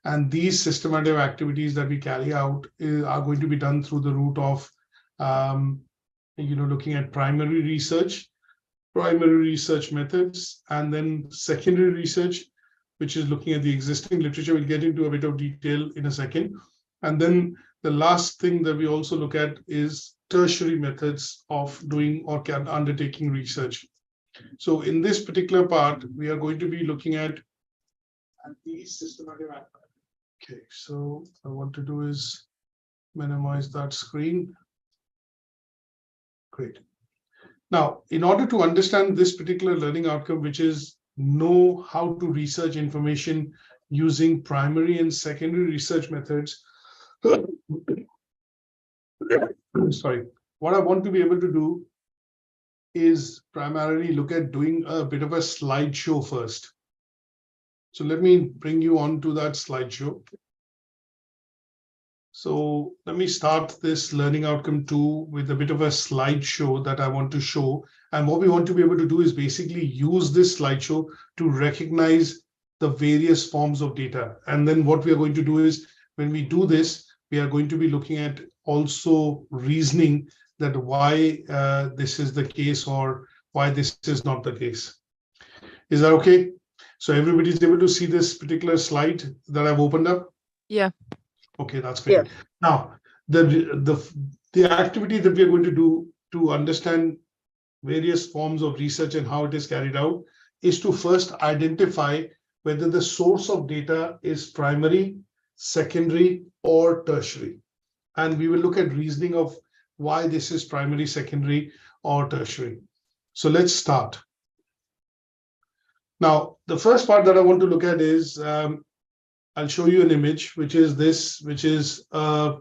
And these systematic activities that we carry out are going to be done through the route of, looking at primary research methods, and then secondary research, which is looking at the existing literature. We'll get into a bit of detail in a second. And then the last thing that we also look at is tertiary methods of doing or undertaking research. So in this particular part, we are going to be looking at these systematic. Okay, so what I want to do is minimize that screen. Great. Now, in order to understand this particular learning outcome, which is know how to research information using primary and secondary research methods, sorry, what I want to be able to do is primarily look at doing a bit of a slideshow first. So let me bring you on to that slideshow. So let me start this learning outcome 2 with a bit of a slideshow that I want to show. And what we want to be able to do is basically use this slideshow to recognize the various forms of data. And then what we are going to do is, when we do this, we are going to be looking at also reasoning that why this is the case or why this is not the case. Is that okay? So everybody's able to see this particular slide that I've opened up? Yeah. Okay, that's great. Yeah. Now, the activity that we're going to do to understand various forms of research and how it is carried out is to first identify whether the source of data is primary, secondary, or tertiary. And we will look at reasoning of why this is primary, secondary, or tertiary. So let's start. Now, the first part that I want to look at is, I'll show you an image, which is this, which is a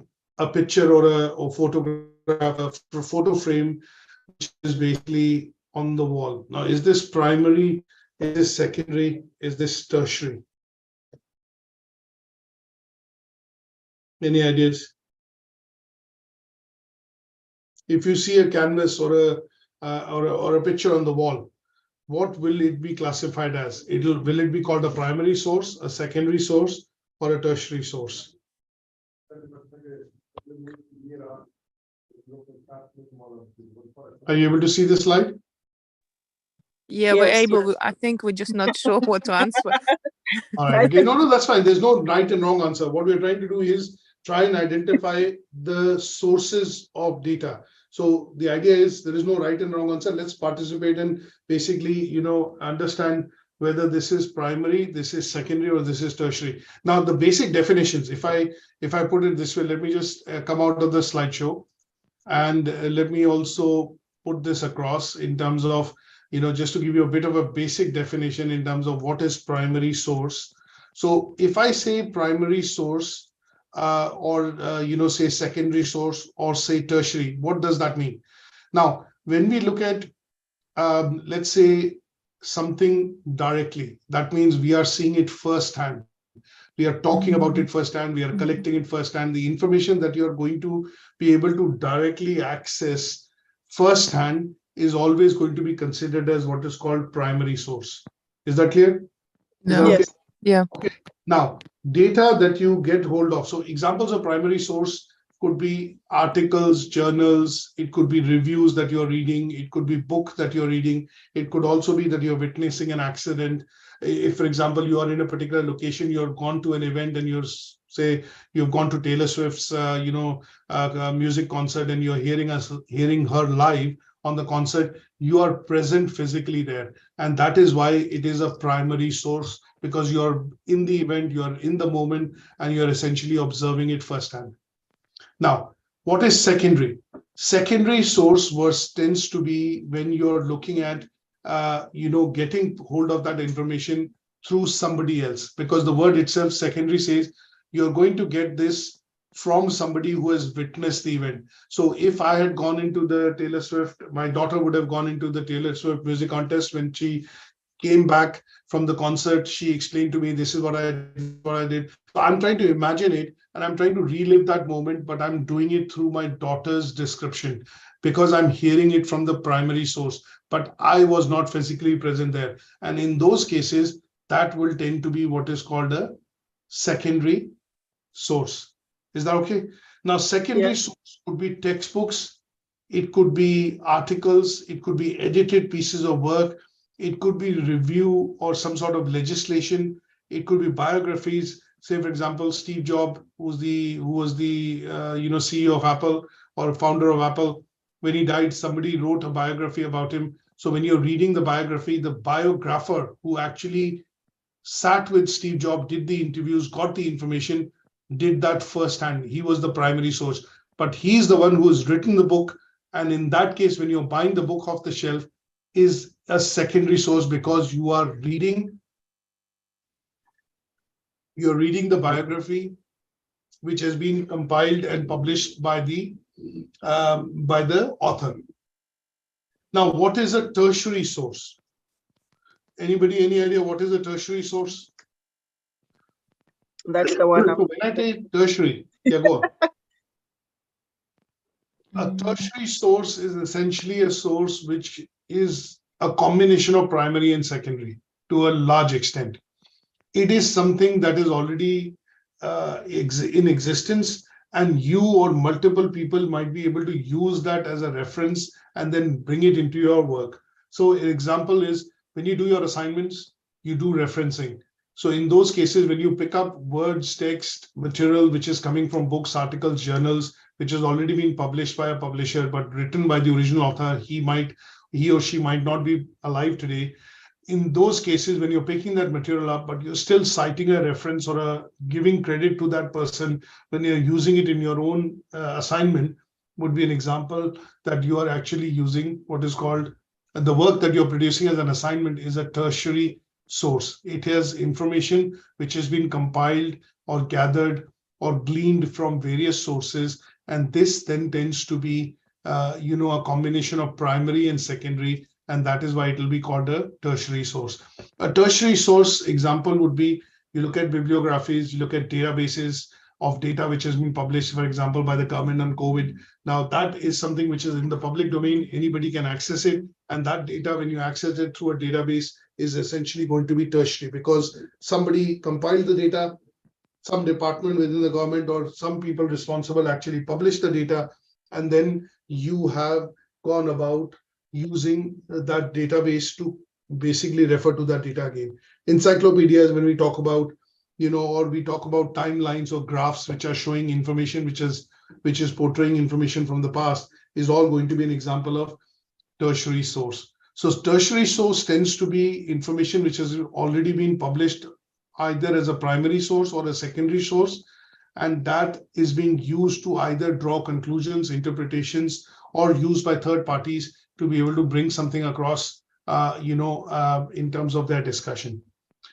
picture or a photograph, a photo frame, which is basically on the wall. Now, is this primary? Is this secondary? Is this tertiary? Any ideas? If you see a canvas or a picture on the wall, what will it be classified as? Will it be called a primary source, a secondary source, or a tertiary source? Are you able to see this slide? Yeah, Yes, we're able. yes. I think we're just not sure what to answer. All right. Okay. No, that's fine. There's no right and wrong answer. What we're trying to do is try and identify the sources of data. So the idea is there is no right and wrong answer. Let's participate and basically, understand whether this is primary, this is secondary, or this is tertiary. Now, the basic definitions, if I put it this way, let me just come out of the slideshow, and let me also put this across in terms of, just to give you a bit of a basic definition in terms of what is primary source. So if I say primary source, or say secondary source, or say tertiary, what does that mean? Now, when we look at, let's say, something directly, that means we are seeing it firsthand. We are talking about it firsthand. We are collecting it firsthand. The information that you are going to be able to directly access firsthand is always going to be considered as what is called primary source. Is that clear? No. Okay? Yes. Yeah. Okay. Now, data that you get hold of. So examples of primary source could be articles, journals. It could be reviews that you're reading. It could be book that you're reading. It could also be that you're witnessing an accident. If, for example, you are in a particular location, you're gone to an event and you've gone to Taylor Swift's, music concert, and you're hearing her live on the concert, you are present physically there. And that is why it is a primary source, because you're in the event, you're in the moment, and you're essentially observing it firsthand. Now, what is secondary? Secondary source tends to be when you're looking at, getting hold of that information through somebody else, because the word itself, secondary, says you're going to get this from somebody who has witnessed the event. So if I had gone into the Taylor Swift, my daughter would have gone into the Taylor Swift music contest. When she came back from the concert, she explained to me, this is what I did. So I'm trying to imagine it, and I'm trying to relive that moment, but I'm doing it through my daughter's description, because I'm hearing it from the primary source, but I was not physically present there. And in those cases, that will tend to be what is called a secondary source. Is that okay? Now, secondary source could be textbooks, it could be articles, it could be edited pieces of work, it could be review or some sort of legislation, it could be biographies. Say, for example, Steve Jobs, who was the CEO of Apple or founder of Apple. When he died, somebody wrote a biography about him. So when you're reading the biography, the biographer who actually sat with Steve Jobs, did the interviews, got the information, did that firsthand. He was the primary source, but he's the one who has written the book. And in that case, when you're buying the book off the shelf, is a secondary source because you're reading the biography, which has been compiled and published by the author. Now, what is a tertiary source? Anybody, any idea what is a tertiary source? That's the one. When I say tertiary, yeah, go on. A tertiary source is essentially a source which is a combination of primary and secondary to a large extent. It is something that is already in existence, and you or multiple people might be able to use that as a reference and then bring it into your work. So an example is when you do your assignments, you do referencing. So in those cases, when you pick up words, text, material, which is coming from books, articles, journals, which has already been published by a publisher, but written by the original author, he or she might not be alive today. In those cases, when you're picking that material up, but you're still citing a reference or giving credit to that person when you're using it in your own assignment, would be an example that you are actually using what is called the work that you're producing as an assignment is a tertiary source. It has information which has been compiled or gathered or gleaned from various sources, and this then tends to be a combination of primary and secondary, and that is why it will be called a tertiary source. A tertiary source example would be, you look at bibliographies, you look at databases of data which has been published, for example, by the government on COVID. Now that is something which is in the public domain, anybody can access it, and that data, when you access it through a database, is essentially going to be tertiary because somebody compiled the data, some department within the government or some people responsible actually published the data, and then you have gone about using that database to basically refer to that data again. Encyclopedias, when we talk about, or we talk about timelines or graphs which are showing information which is portraying information from the past, is all going to be an example of tertiary source. So tertiary source tends to be information which has already been published either as a primary source or a secondary source, and that is being used to either draw conclusions, interpretations, or used by third parties to be able to bring something across, in terms of their discussion.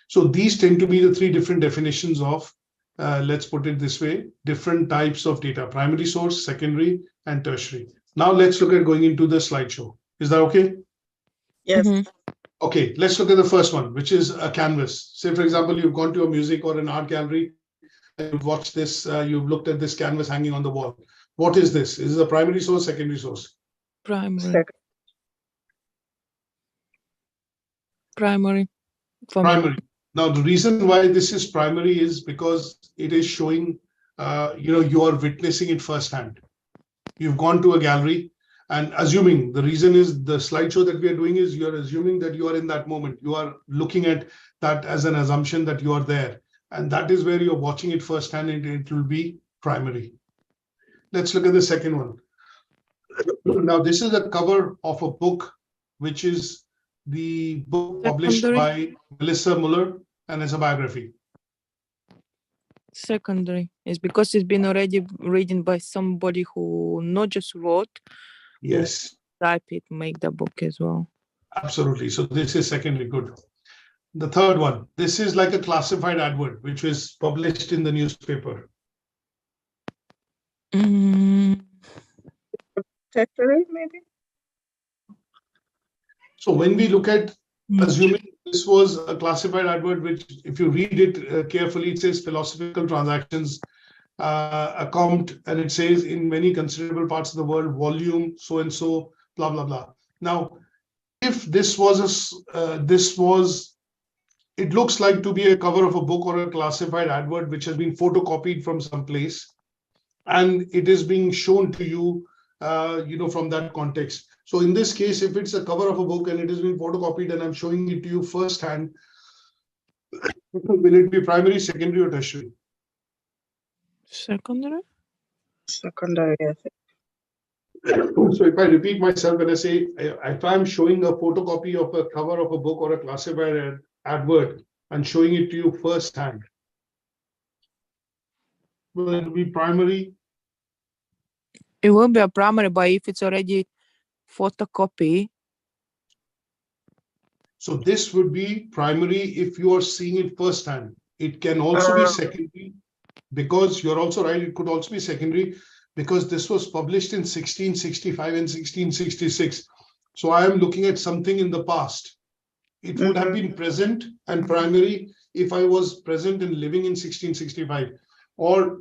So these tend to be the three different definitions of, let's put it this way, different types of data: primary source, secondary, and tertiary. Now let's look at going into the slideshow. Is that okay? Yes. Okay, let's look at the first one, which is a canvas. Say, for example, you've gone to a music or an art gallery, and you've watched this, you've looked at this canvas hanging on the wall. What is this? Is it a primary source, secondary source? Primary. Primary. Primary. Now, the reason why this is primary is because it is showing, you are witnessing it firsthand. You've gone to a gallery, and assuming, the reason is the slideshow that we are doing is you're assuming that you are in that moment. You are looking at that as an assumption that you are there. And that is where you're watching it firsthand, and it will be primary. Let's look at the second one. Now, this is a cover of a book, which is the book published by Melissa Muller, and it's a biography. Secondary is because it's been already written by somebody who not just wrote, Yes, type it, make the book as well. absolutely. So this is secondary. Good. The third one, this is like a classified advert, which was published in the newspaper. Tertiary, maybe? So when we look at, assuming this was a classified advert, which if you read it carefully, it says philosophical transactions account, and it says in many considerable parts of the world, volume, so-and-so, blah, blah, blah. Now, if this was it looks like to be a cover of a book or a classified advert which has been photocopied from some place, and it is being shown to you, from that context. So in this case, if it's a cover of a book and it has been photocopied and I'm showing it to you firsthand, will it be primary, secondary, or tertiary? Secondary? Secondary, I think. So if I repeat myself, when I say if I'm showing a photocopy of a cover of a book or a classified advert and showing it to you firsthand, will it be primary? It will be a primary, but if it's already photocopy, So this would be primary if you are seeing it firsthand. It can also be secondary, because you're also right, it could also be secondary because this was published in 1665 and 1666. So I am looking at something in the past. It would have been present and primary if I was present and living in 1665, or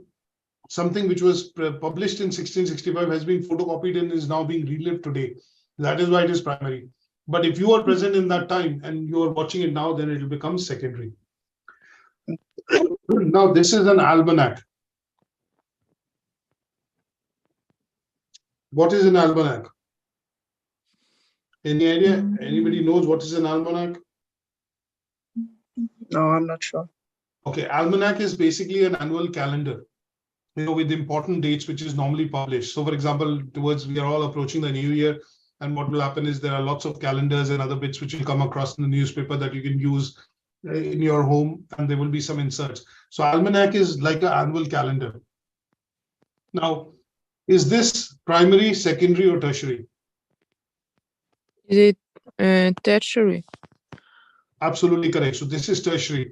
something which was published in 1665 has been photocopied and is now being relived today. That is why it is primary. But if you are present in that time and you are watching it now, then it will become secondary. Now, this is an almanac. What is an almanac? Any idea? Anybody knows what is an almanac? No, I'm not sure. Okay, almanac is basically an annual calendar, with important dates, which is normally published. So for example, we are all approaching the new year, and what will happen is there are lots of calendars and other bits which will come across in the newspaper that you can use in your home, and there will be some inserts. So almanac is like an annual calendar. Now, is this primary, secondary, or tertiary? is it tertiary? Absolutely correct. So this is tertiary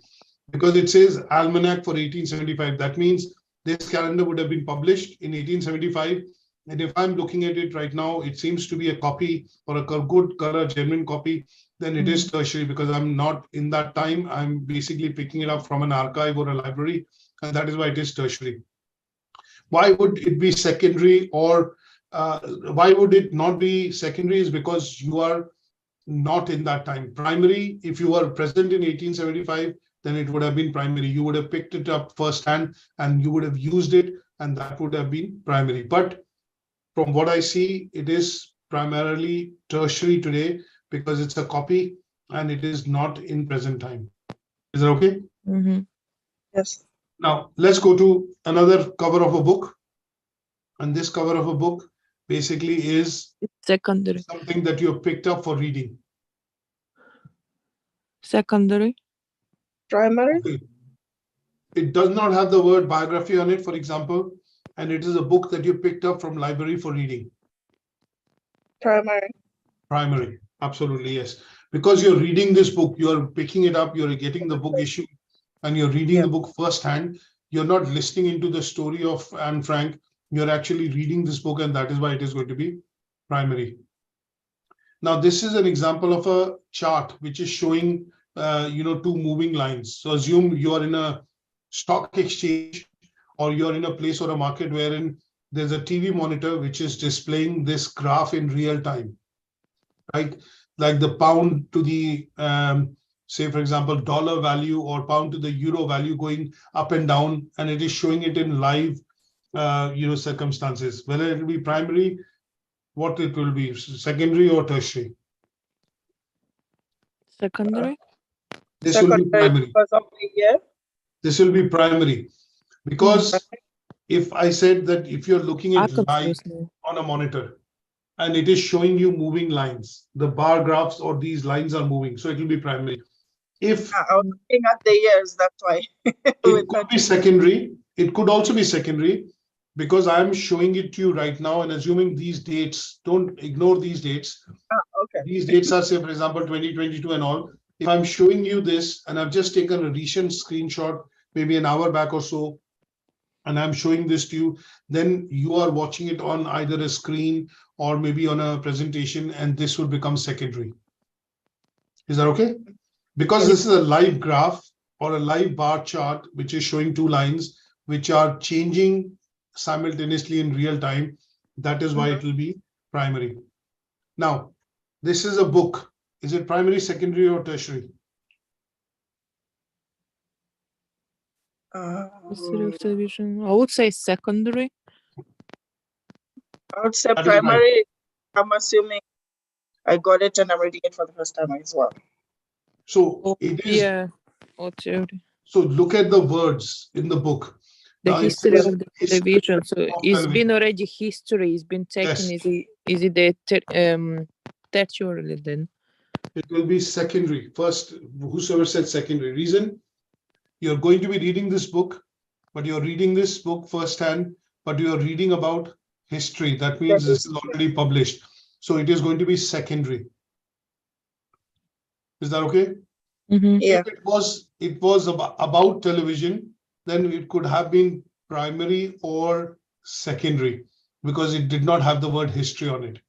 because it says almanac for 1875. That means this calendar would have been published in 1875. And if I'm looking at it right now, it seems to be a copy or a good color, genuine copy, then it is tertiary because I'm not in that time. I'm basically picking it up from an archive or a library, and that is why it is tertiary. Why would it be secondary, or why would it not be secondary? Is because you are not in that time. Primary, if you were present in 1875, then it would have been primary. You would have picked it up firsthand and you would have used it, and that would have been primary. But from what I see, it is primarily tertiary today because it's a copy and it is not in present time. Is that okay? Yes. Now, let's go to another cover of a book. And this cover of a book basically is Secondary. something that you have picked up for reading. Secondary. Primary. Okay. It does not have the word biography on it, for example, and it is a book that you picked up from library for reading. Primary. Primary, absolutely, yes. Because you're reading this book, you're picking it up, you're getting the book issue, and you're reading the book firsthand. You're not listening into the story of Anne Frank. You're actually reading this book, and that is why it is going to be primary. Now, this is an example of a chart which is showing, two moving lines. So assume you are in a stock exchange, or you're in a place or a market wherein there's a TV monitor which is displaying this graph in real time, right? Like the pound to the, say, for example, dollar value, or pound to the euro value going up and down, and it is showing it in live, circumstances. Whether it will be primary, what it will be, secondary or tertiary? Secondary. This will be primary. Because of the year. This will be primary because if I said that if you're looking at live on a monitor and it is showing you moving lines, the bar graphs or these lines are moving, so it will be primary. If I was looking at the years, that's why. it could be secondary, it could also be secondary because I'm showing it to you right now and assuming these dates, don't ignore these dates. Okay. These dates are, say, for example, 2022 and all. If I'm showing you this and I've just taken a recent screenshot, maybe an hour back or so, and I'm showing this to you, then you are watching it on either a screen or maybe on a presentation, and this will become secondary. Is that okay? Because this is a live graph or a live bar chart, which is showing two lines, which are changing simultaneously in real time. That is why it will be primary. Now, this is a book. Is it primary, secondary, or tertiary? History of television. I would say secondary. I would say That is right. primary. I'm assuming I got it and I'm reading it for the first time as well. So it is. Yeah. Or theory. So look at the words in the book. The Now, it history says of the history television. So of it's television. been already history. It's been taken. Yes. Is it the tertiary then? It will be secondary. First, whosoever said secondary. Reason, you're going to be reading this book, but you're reading this book firsthand, but you're reading about history. That means this is already published. So it is going to be secondary. Is that okay? Mm-hmm. Yeah. If it was about television, then it could have been primary or secondary because it did not have the word history on it.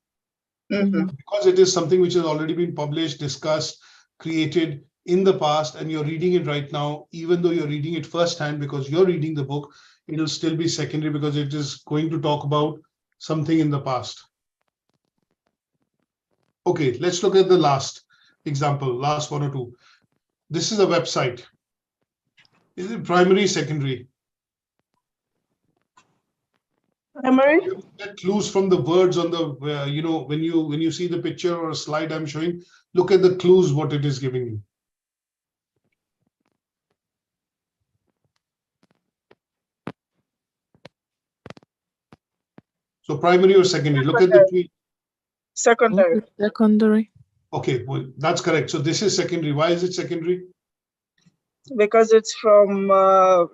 Mhm. Because it is something which has already been published, discussed, created in the past, and you're reading it right now, even though you're reading it firsthand because you're reading the book, it'll still be secondary because it is going to talk about something in the past. Okay, let's look at the last example, last one or two. This is a website. Is it primary, secondary? Primary. You get clues from the words on the, when you see the picture or a slide I'm showing, look at the clues, what it is giving you. So primary or secondary, look at the tweet. Secondary. Secondary. Okay, well, that's correct. So this is secondary. Why is it secondary? Because it's from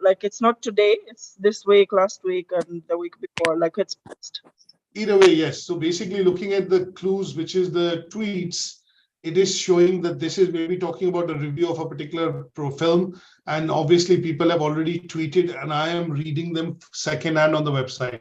like it's not today, it's this week, last week, and the week before, like it's past. Either way, yes. So basically looking at the clues, which is the tweets, it is showing that this is maybe talking about a review of a particular film. And obviously people have already tweeted and I am reading them secondhand on the website,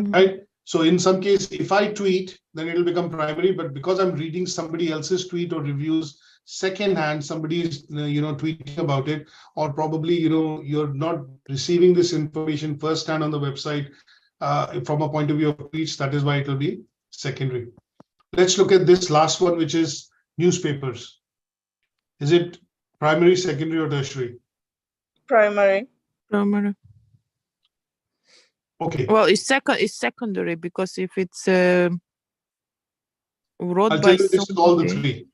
right? So in some case, if I tweet, then it'll become primary, but because I'm reading somebody else's tweet or reviews secondhand, somebody is, tweeting about it, or probably, you're not receiving this information firsthand on the website from a point of view of tweets. That is why it will be secondary. Let's look at this last one, which is newspapers. Is it primary, secondary, or tertiary? Primary. Primary. Okay. Well, it's secondary because if it's wrote I'll by tell you this is all the somebody. three.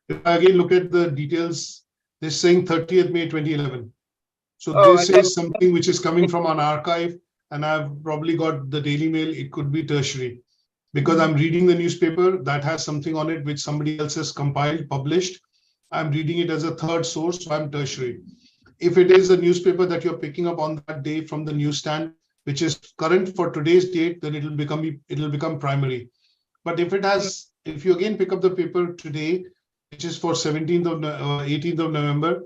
If I again look at the details, they're saying 30th May 2011. So this is something which is coming from an archive, and I've probably got the Daily Mail. It could be tertiary because I'm reading the newspaper that has something on it which somebody else has compiled, published. I'm reading it as a third source, so I'm tertiary. If it is a newspaper that you're picking up on that day from the newsstand, which is current for today's date, then it'll become primary. But if you again pick up the paper today, which is for 18th of November,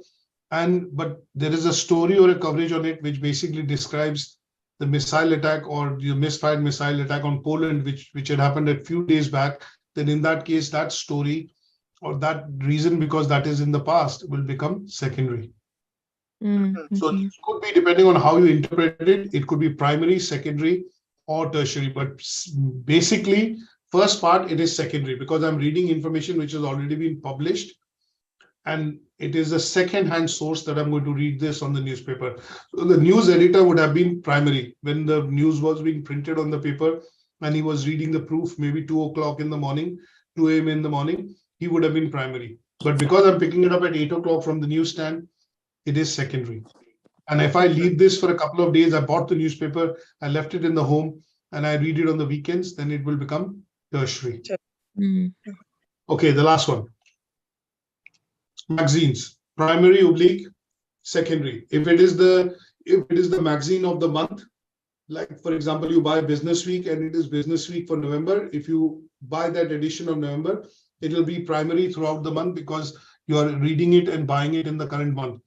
but there is a story or a coverage on it which basically describes the missile attack or the misfired missile attack on Poland, which had happened a few days back, then in that case, that story or that reason, because that is in the past, will become secondary. So it could be, depending on how you interpret it, it could be primary, secondary, or tertiary. But basically, first part, it is secondary because I'm reading information which has already been published. And it is a second-hand source that I'm going to read this on the newspaper. So the news editor would have been primary when the news was being printed on the paper and he was reading the proof, maybe 2 o'clock in the morning, 2 a.m. in the morning, he would have been primary. But because I'm picking it up at 8 o'clock from the newsstand, it is secondary. And if I leave this for a couple of days, I bought the newspaper, I left it in the home, and I read it on the weekends, then it will become tertiary. Okay, the last one. Magazines, primary oblique secondary. If it is the magazine of the month, like for example, you buy Business Week and it is Business Week for November, if you buy that edition of November, it will be primary throughout the month because you are reading it and buying it in the current month.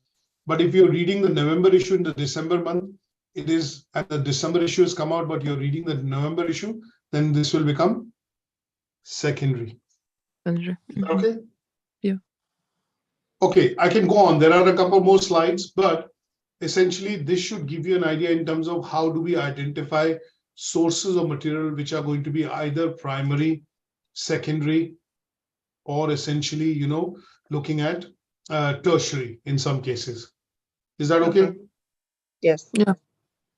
But if you're reading the November issue in the December month, it is, and the December issue has come out, but you're reading the November issue, then this will become secondary. Okay? Yeah. Okay, I can go on. There are a couple more slides, but essentially this should give you an idea in terms of how do we identify sources of material which are going to be either primary, secondary, or essentially, looking at tertiary in some cases. Is that okay? Yes. Yeah.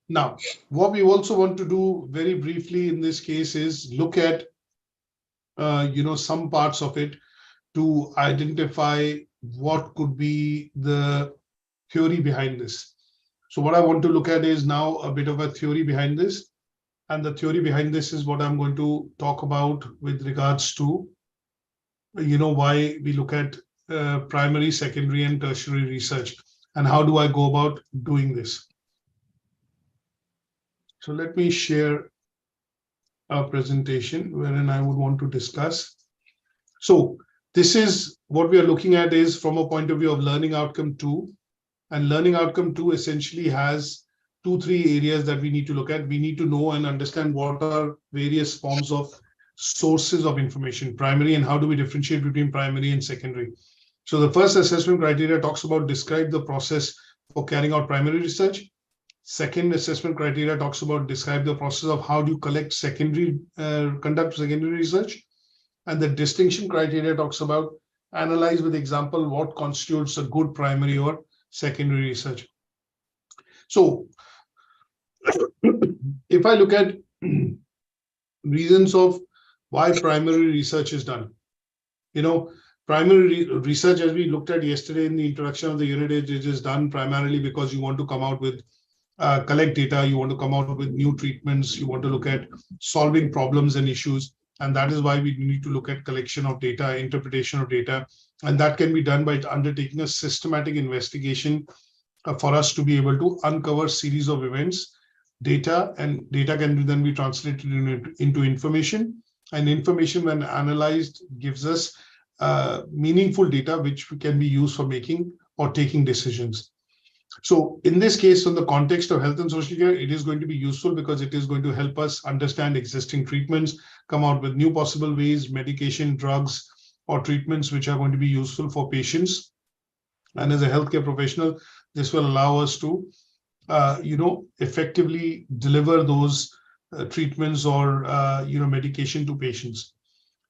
Now, what we also want to do very briefly in this case is look at, some parts of it to identify what could be the theory behind this. So what I want to look at is now a bit of a theory behind this. And the theory behind this is what I'm going to talk about with regards to, why we look at primary, secondary, and tertiary research, and how do I go about doing this. So let me share a presentation wherein I would want to discuss. So this is what we are looking at is from a point of view of learning outcome 2. And learning outcome 2 essentially has 2-3 areas that we need to look at. We need to know and understand what are various forms of sources of information, primary, and how do we differentiate between primary and secondary. So the first assessment criteria talks about describe the process for carrying out primary research. Second assessment criteria talks about describe the process of how do you conduct secondary research. And the distinction criteria talks about analyze with example what constitutes a good primary or secondary research. So if I look at reasons of why primary research is done, primary research, as we looked at yesterday in the introduction of the unit, it is done primarily because you want to come out with collect data, you want to come out with new treatments, you want to look at solving problems and issues. And that is why we need to look at collection of data, interpretation of data. And that can be done by undertaking a systematic investigation for us to be able to uncover series of events, data, and data can then be translated into information. And information, when analyzed, gives us meaningful data which can be used for making or taking decisions. So in this case, in the context of health and social care, it is going to be useful because it is going to help us understand existing treatments, come out with new possible ways, medication, drugs, or treatments which are going to be useful for patients. And as a healthcare professional, this will allow us to, effectively deliver those treatments or, medication to patients.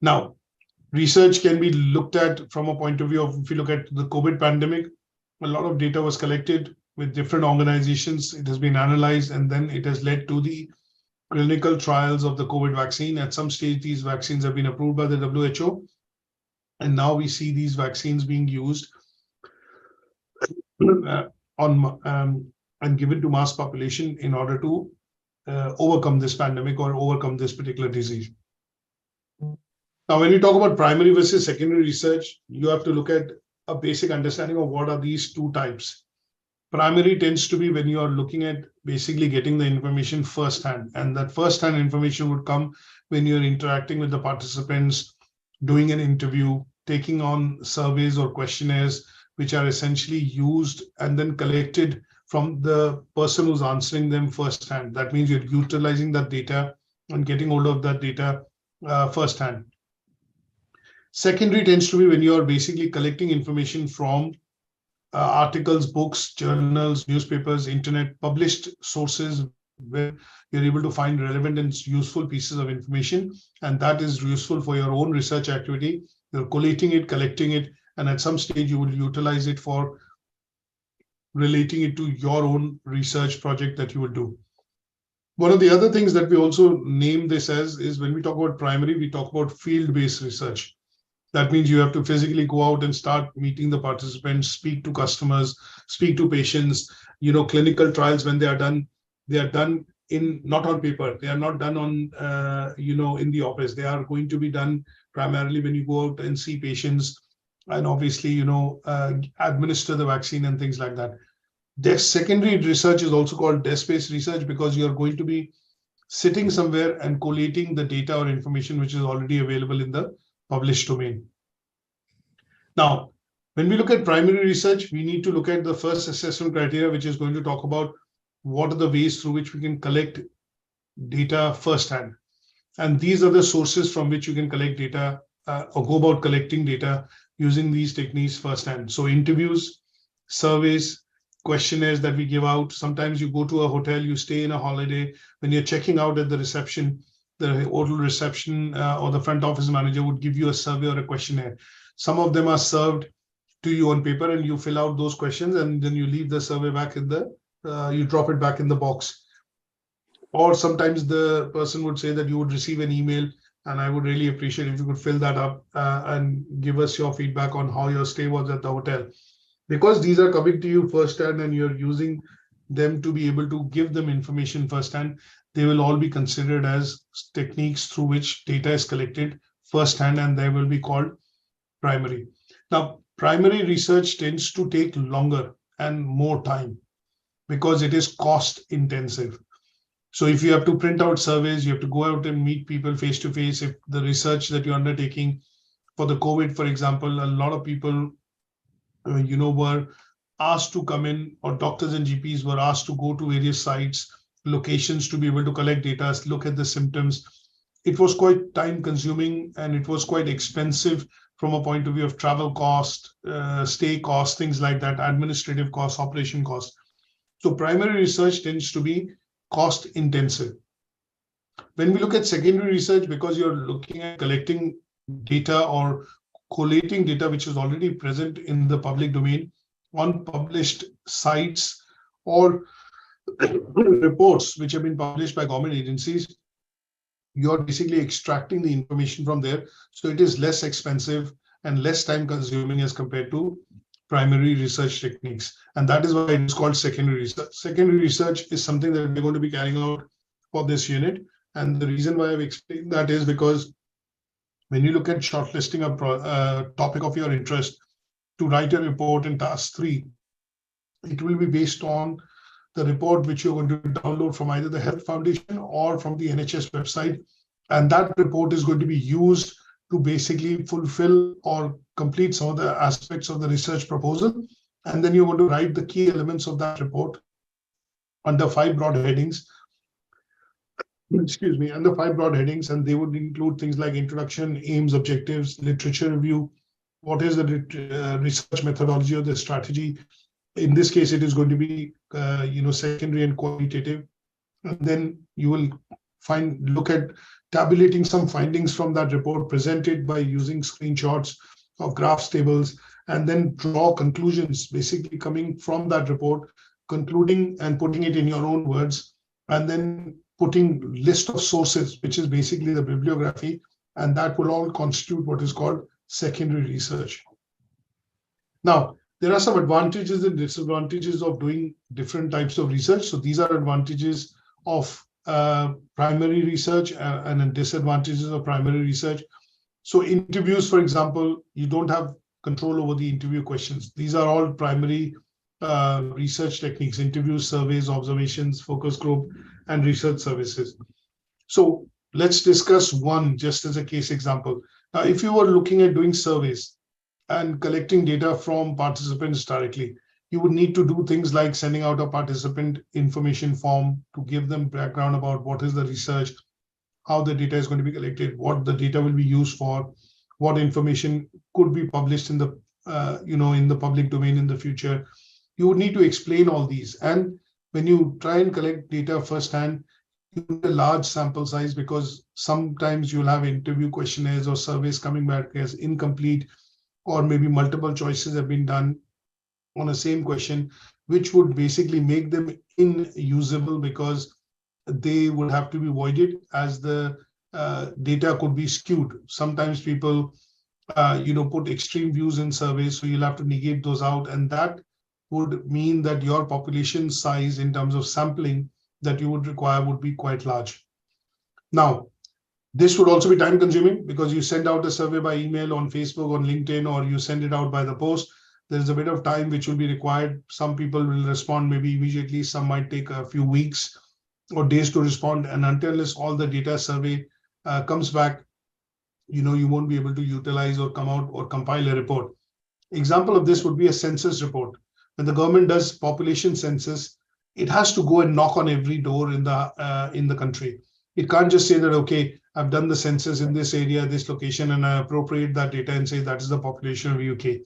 Now, research can be looked at from a point of view of, if you look at the COVID pandemic, a lot of data was collected with different organizations. It has been analyzed, and then it has led to the clinical trials of the COVID vaccine. At some stage, these vaccines have been approved by the WHO. And now we see these vaccines being used and given to mass population in order to overcome this pandemic or overcome this particular disease. Now, when you talk about primary versus secondary research, you have to look at a basic understanding of what are these two types. Primary tends to be when you are looking at basically getting the information firsthand, and that firsthand information would come when you're interacting with the participants, doing an interview, taking on surveys or questionnaires, which are essentially used and then collected from the person who's answering them firsthand. That means you're utilizing that data and getting hold of that data firsthand. Secondary tends to be when you're basically collecting information from articles, books, journals, newspapers, internet, published sources where you're able to find relevant and useful pieces of information. And that is useful for your own research activity. You're collating it, collecting it, and at some stage you will utilize it for relating it to your own research project that you will do. One of the other things that we also name this as is when we talk about primary, we talk about field-based research. That means you have to physically go out and start meeting the participants, speak to customers, speak to patients. Clinical trials, when they are done in not on paper. They are not done on, in the office. They are going to be done primarily when you go out and see patients and obviously, administer the vaccine and things like that. Secondary research is also called desk-based research because you're going to be sitting somewhere and collating the data or information which is already available in the published domain. Now, when we look at primary research, we need to look at the first assessment criteria, which is going to talk about what are the ways through which we can collect data firsthand. And these are the sources from which you can collect data or go about collecting data using these techniques firsthand. So interviews, surveys, questionnaires that we give out. Sometimes you go to a hotel, you stay in a holiday. When you're checking out at the reception, the hotel reception or the front office manager would give you a survey or a questionnaire. Some of them are served to you on paper and you fill out those questions and then you leave the survey back in the you drop it back in the box. Or sometimes the person would say that you would receive an email, and I would really appreciate if you could fill that up and give us your feedback on how your stay was at the hotel. Because these are coming to you firsthand and you're using them to be able to give them information firsthand, they will all be considered as techniques through which data is collected firsthand, and they will be called primary. Now, primary research tends to take longer and more time because it is cost intensive. So if you have to print out surveys, you have to go out and meet people face to face. If the research that you're undertaking for the COVID, for example, a lot of people, were asked to come in, or doctors and GPs were asked to go to various sites, locations to be able to collect data, look at the symptoms. It was quite time consuming and it was quite expensive from a point of view of travel cost, stay cost, things like that, administrative costs, operation costs. So primary research tends to be cost intensive. When we look at secondary research, because you're looking at collecting data or collating data which is already present in the public domain on published sites or reports which have been published by government agencies, you're basically extracting the information from there. So it is less expensive and less time consuming as compared to primary research techniques. And that is why it is called secondary research. Secondary research is something that we're going to be carrying out for this unit. And the reason why I've explained that is because when you look at shortlisting a topic of your interest to write a report in task 3, it will be based on the report which you're going to download from either the Health Foundation or from the NHS website. And that report is going to be used to basically fulfill or complete some of the aspects of the research proposal. And then you're going to write the key elements of that report under 5 broad headings. Under 5 broad headings, and they would include things like introduction, aims, objectives, literature review, what is the research methodology or the strategy. In this case, it is going to be secondary and qualitative. And then you will look at tabulating some findings from that report presented by using screenshots of graphs, tables, and then draw conclusions basically coming from that report, concluding and putting it in your own words, and then putting list of sources, which is basically the bibliography, and that will all constitute what is called secondary research. Now, there are some advantages and disadvantages of doing different types of research. So these are advantages of primary research and disadvantages of primary research. So interviews, for example, you don't have control over the interview questions. These are all primary research techniques: interviews, surveys, observations, focus group, and research services. So let's discuss one just as a case example. Now, if you were looking at doing surveys and collecting data from participants directly, you would need to do things like sending out a participant information form to give them background about what is the research, how the data is going to be collected, what the data will be used for, what information could be published in the in the public domain in the future. You would need to explain all these. And when you try and collect data firsthand, you need a large sample size, because sometimes you'll have interview questionnaires or surveys coming back as incomplete, or maybe multiple choices have been done on the same question, which would basically make them unusable because they would have to be voided as the data could be skewed. Sometimes people, put extreme views in surveys, so you'll have to negate those out. And that would mean that your population size in terms of sampling that you would require would be quite large. Now, this would also be time consuming because you send out a survey by email, on Facebook, on LinkedIn, or you send it out by the post. There's a bit of time which will be required. Some people will respond maybe immediately. Some might take a few weeks or days to respond. And until all the data survey comes back, you won't be able to utilize or come out or compile a report. Example of this would be a census report. When the government does population census, it has to go and knock on every door in the country. It can't just say that, okay, I've done the census in this area, this location, and I appropriate that data and say that is the population of UK.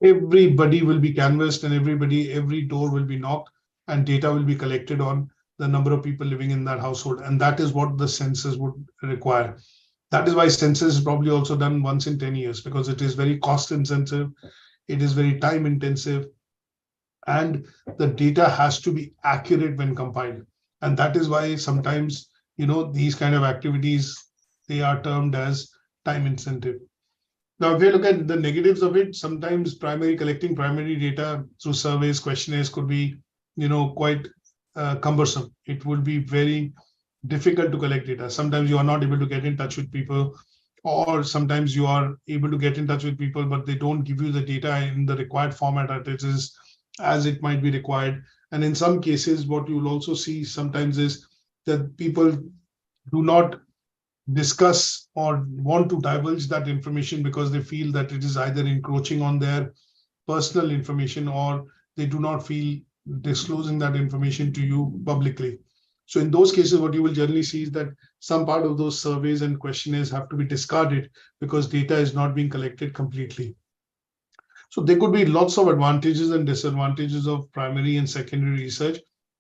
Everybody will be canvassed, and every door will be knocked, and data will be collected on the number of people living in that household. And that is what the census would require. That is why census is probably also done once in 10 years, because it is very cost intensive. It is very time intensive. and the data has to be accurate when compiled. And that is why sometimes, these kind of activities, they are termed as time incentive. Now, if you look at the negatives of it, sometimes collecting primary data through surveys, questionnaires could be, quite cumbersome. It would be very difficult to collect data. Sometimes you are not able to get in touch with people, or sometimes you are able to get in touch with people, but they don't give you the data in the required format that it is, as it might be required. And in some cases, what you will also see sometimes is that people do not discuss or want to divulge that information because they feel that it is either encroaching on their personal information, or they do not feel disclosing that information to you publicly. So in those cases, what you will generally see is that some part of those surveys and questionnaires have to be discarded because data is not being collected completely. So there could be lots of advantages and disadvantages of primary and secondary research.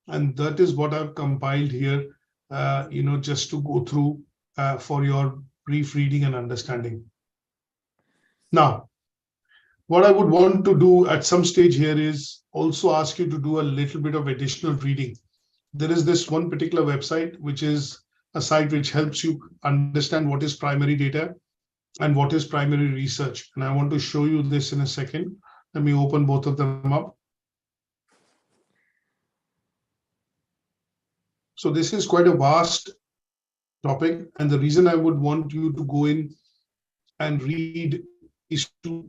And that is what I've compiled here, just to go through for your brief reading and understanding. Now, what I would want to do at some stage here is also ask you to do a little bit of additional reading. There is this one particular website, which is a site which helps you understand what is primary data and what is primary research. And I want to show you this in a second. Let me open both of them up. So this is quite a vast topic. And the reason I would want you to go in and read these two,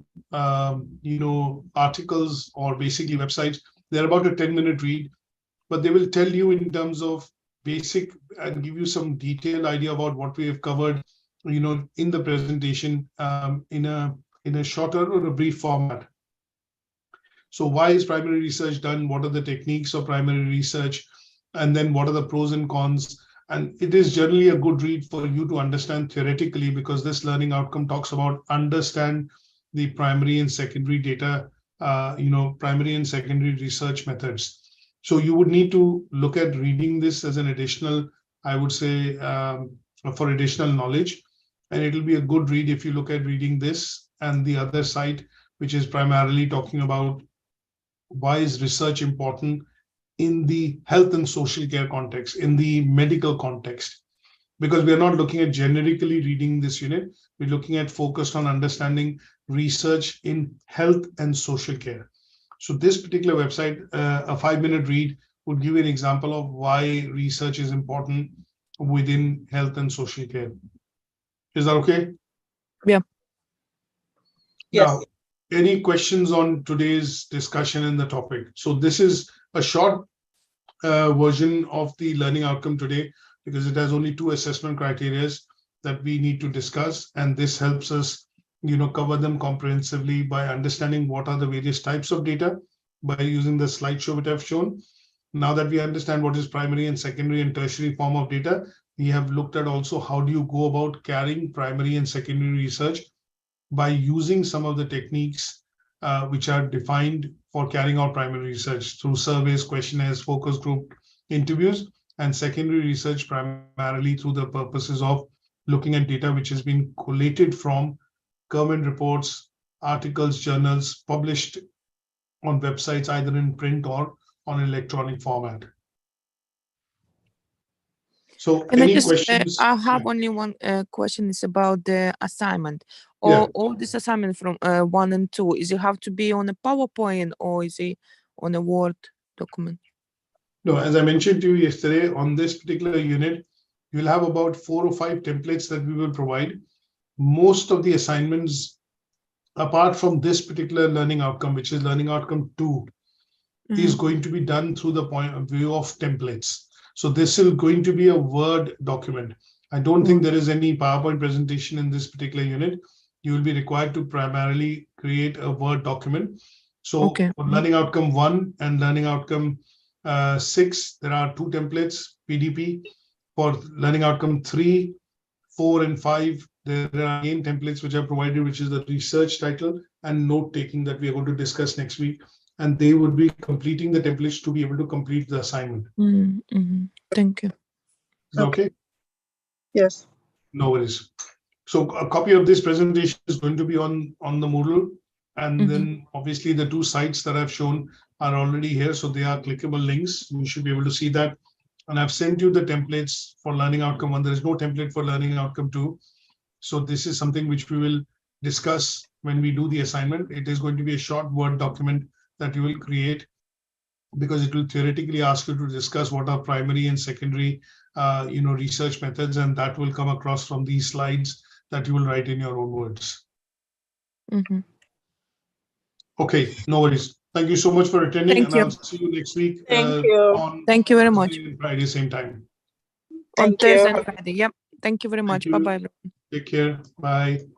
articles or basically websites, they're about a 10-minute read, but they will tell you in terms of basic and give you some detailed idea about what we have covered, in the presentation, in a shorter or a brief format. So why is primary research done? What are the techniques of primary research? And then what are the pros and cons? And it is generally a good read for you to understand theoretically, because this learning outcome talks about understand the primary and secondary data, primary and secondary research methods. So you would need to look at reading this as an additional, I would say, for additional knowledge. And it'll be a good read if you look at reading this and the other site, which is primarily talking about why is research important in the health and social care context, in the medical context. Because we are not looking at generically reading this unit, we're looking at focused on understanding research in health and social care. So this particular website, a 5-minute read, would give you an example of why research is important within health and social care. Is that okay? Yeah. Yes. Now, any questions on today's discussion in the topic? So this is a short version of the learning outcome today, because it has only 2 assessment criteria that we need to discuss. And this helps us, cover them comprehensively by understanding what are the various types of data by using the slideshow which I've shown. Now that we understand what is primary and secondary and tertiary form of data, we have looked at also how do you go about carrying primary and secondary research by using some of the techniques which are defined for carrying out primary research through surveys, questionnaires, focus group interviews, and secondary research primarily through the purposes of looking at data which has been collated from government reports, articles, journals published on websites, either in print or on electronic format. So any questions? I have only one question. Is about the assignment. Yeah. All this assignment from 1 and 2, is it have to be on a PowerPoint or is it on a Word document? No, as I mentioned to you yesterday, on this particular unit, you'll have about 4 or 5 templates that we will provide. Most of the assignments, apart from this particular learning outcome, which is learning outcome 2, is going to be done through the point of view of templates. So this is going to be a Word document. I don't think there is any PowerPoint presentation in this particular unit. You will be required to primarily create a Word document. So for learning outcome 1 and learning outcome 6, there are 2 templates, PDP. For learning outcome 3, 4, and 5, there are again templates which are provided, which is the research title and note taking that we are going to discuss next week. And they would be completing the templates to be able to complete the assignment. Thank you. Is that okay? Yes. No worries. So a copy of this presentation is going to be on the Moodle. And then obviously the 2 sites that I've shown are already here. So they are clickable links. You should be able to see that. And I've sent you the templates for learning outcome 1. There is no template for learning outcome 2. So this is something which we will discuss when we do the assignment. It is going to be a short Word document that you will create, because it will theoretically ask you to discuss what are primary and secondary research methods, and that will come across from these slides that you will write in your own words. Okay, no worries. Thank you so much for attending. Thank and you. I'll see you next week. Thank you. On Thank you very much. Thursday and Friday, same time. On Thank you. Thursday and Friday. Yep. Thank you very much. you. Bye bye. Take care. Bye.